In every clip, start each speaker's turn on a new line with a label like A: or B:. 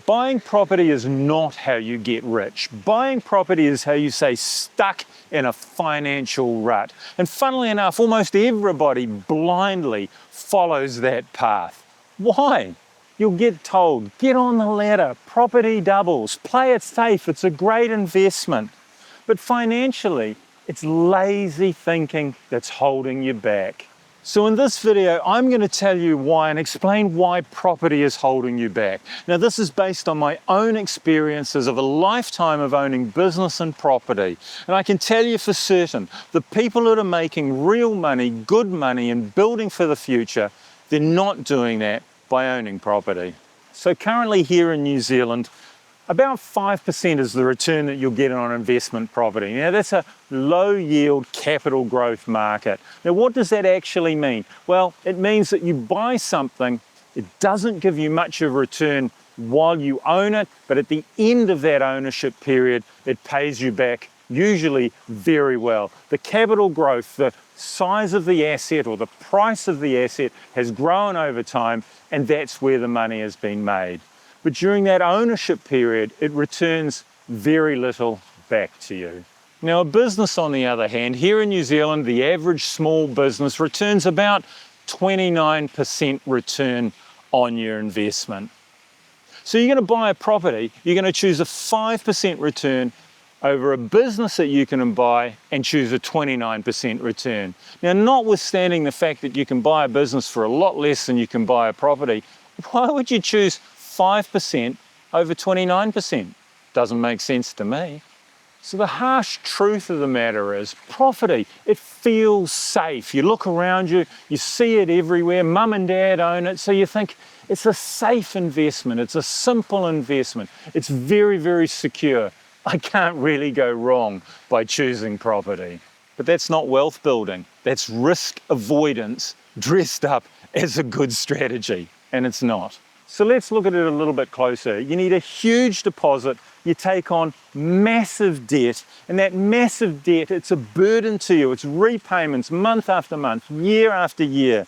A: Buying property is not how you get rich. Buying property is how you stay stuck in a financial rut. And funnily enough, almost everybody blindly follows that path. Why? You'll get told, get on the ladder, property doubles, play it safe, it's a great investment. But financially, it's lazy thinking that's holding you back. So in this video, I'm going to tell you why and explain why property is holding you back. Now, this is based on my own experiences of a lifetime of owning business and property. And I can tell you for certain, the people that are making real money, good money, and building for the future, they're not doing that by owning property. So currently here in New Zealand, about 5% is the return that you'll get on investment property. Now that's a low yield capital growth market. Now what does that actually mean? Well, it means that you buy something, it doesn't give you much of a return while you own it, but at the end of that ownership period, it pays you back usually very well. The capital growth, the size of the asset or the price of the asset has grown over time, and that's where the money has been made. But during that ownership period, it returns very little back to you. Now, a business, on the other hand, here in New Zealand, the average small business returns about 29% return on your investment. So you're going to buy a property, you're going to choose a 5% return over a business that you can buy and choose a 29% return. Now, notwithstanding the fact that you can buy a business for a lot less than you can buy a property, why would you choose 5% over 29%? Doesn't make sense to me. So the harsh truth of the matter is property, it feels safe. You look around you, you see it everywhere. Mum and dad own it, so you think it's a safe investment. It's a simple investment. It's very, very secure. I can't really go wrong by choosing property. But that's not wealth building. That's risk avoidance dressed up as a good strategy, and it's not. So let's look at it a little bit closer. You need a huge deposit, you take on massive debt, and that massive debt, it's a burden to you. It's repayments month after month, year after year,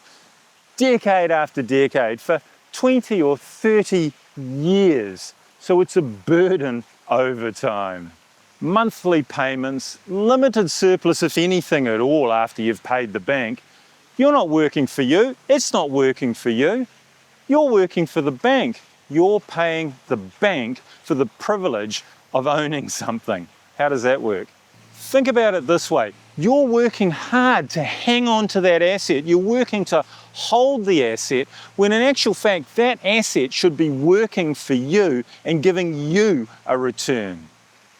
A: decade after decade, for 20 or 30 years. So it's a burden over time. Monthly payments, limited surplus, if anything at all, after you've paid the bank. You're not working for you, it's not working for you. You're working for the bank. You're paying the bank for the privilege of owning something. How does that work? Think about it this way. You're working hard to hang on to that asset. You're working to hold the asset, when in actual fact, that asset should be working for you and giving you a return.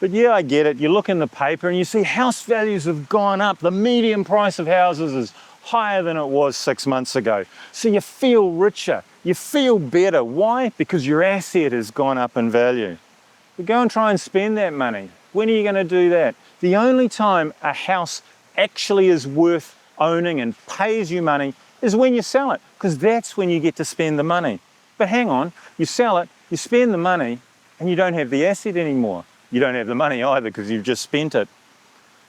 A: But yeah, I get it. You look in the paper and you see house values have gone up. The median price of houses is higher than it was 6 months ago. So you feel richer, you feel better. Why? Because your asset has gone up in value. But go and try and spend that money. When are you going to do that? The only time a house actually is worth owning and pays you money is when you sell it, because that's when you get to spend the money. But hang on, you sell it, you spend the money, and you don't have the asset anymore. You don't have the money either because you've just spent it.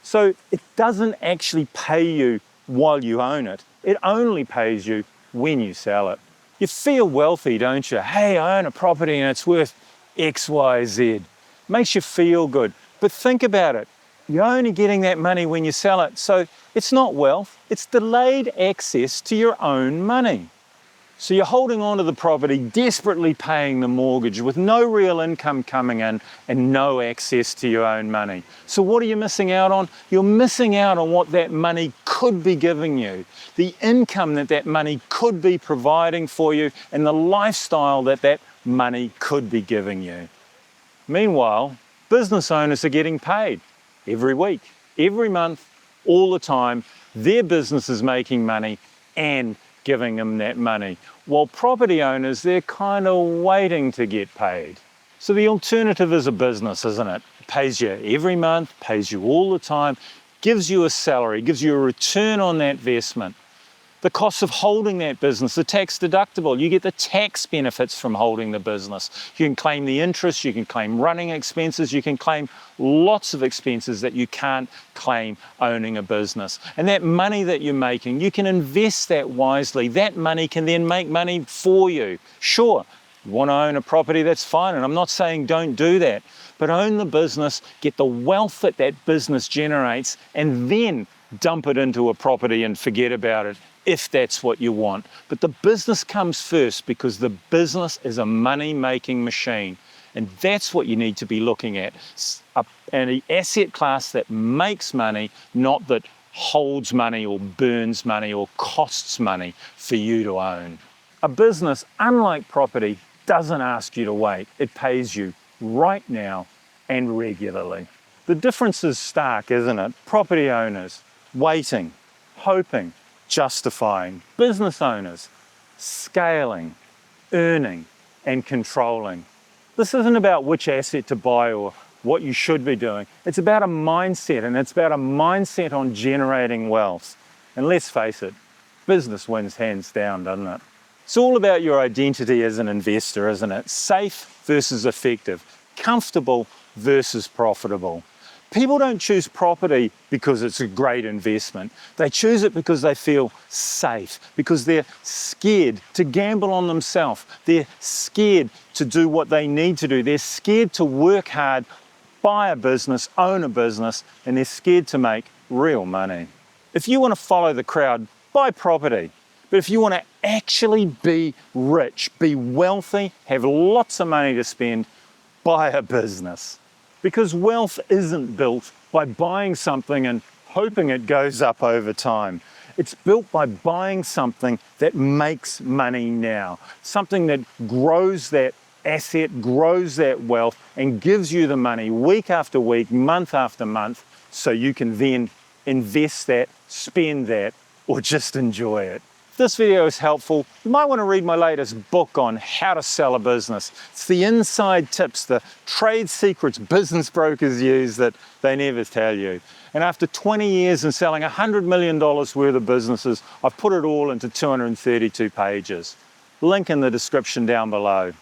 A: So it doesn't actually pay you while you own it. It only pays you when you sell it. You feel wealthy, don't you? Hey, I own a property and it's worth X, Y, Z. Makes you feel good. But think about it. You're only getting that money when you sell it. So it's not wealth, it's delayed access to your own money. So you're holding on to the property, desperately paying the mortgage with no real income coming in and no access to your own money. So what are you missing out on? You're missing out on what that money could be giving you, the income that that money could be providing for you, and the lifestyle that that money could be giving you. Meanwhile, business owners are getting paid every week, every month, all the time. Their business is making money and giving them that money. While property owners, they're kind of waiting to get paid. So the alternative is a business, isn't it? It pays you every month, pays you all the time, gives you a salary, gives you a return on that investment. The cost of holding that business, the tax deductible, you get the tax benefits from holding the business. You can claim the interest, you can claim running expenses, you can claim lots of expenses that you can't claim owning a business. And that money that you're making, you can invest that wisely. That money can then make money for you. Sure, You want to own a property, that's fine, and I'm not saying don't do that, but own the business, get the wealth that that business generates, and then dump it into a property and forget about it if that's what you want. But the business comes first, because the business is a money-making machine. And that's what you need to be looking at. An asset class that makes money, not that holds money or burns money or costs money for you to own. A business, unlike property, doesn't ask you to wait. It pays you right now and regularly. The difference is stark, isn't it? Property owners, waiting, hoping, justifying. Business owners, scaling, earning, and controlling. This isn't about which asset to buy or what you should be doing. It's about a mindset, and it's about a mindset on generating wealth. And let's face it, business wins hands down, doesn't it? It's all about your identity as an investor, isn't it? Safe versus effective, comfortable versus profitable. People don't choose property because it's a great investment. They choose it because they feel safe, because they're scared to gamble on themselves. They're scared to do what they need to do. They're scared to work hard, buy a business, own a business, and they're scared to make real money. If you want to follow the crowd, buy property. But if you want to actually be rich, be wealthy, have lots of money to spend, buy a business. Because wealth isn't built by buying something and hoping it goes up over time. It's built by buying something that makes money now, something that grows that asset, grows that wealth, and gives you the money week after week, month after month, so you can then invest that, spend that, or just enjoy it. If this video is helpful, you might want to read my latest book on how to sell a business. It's the inside tips, the trade secrets business brokers use that they never tell you. And after 20 years and selling $100 million worth of businesses, I've put it all into 232 pages. Link in the description down below.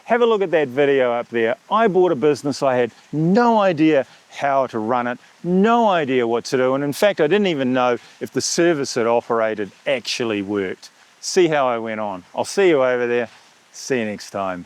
A: Have a look at that video up there. I bought a business, I had no idea how to run it, no idea what to do, and in fact I didn't even know if the service it operated actually worked. See how I went on. I'll see you over there. See you next time.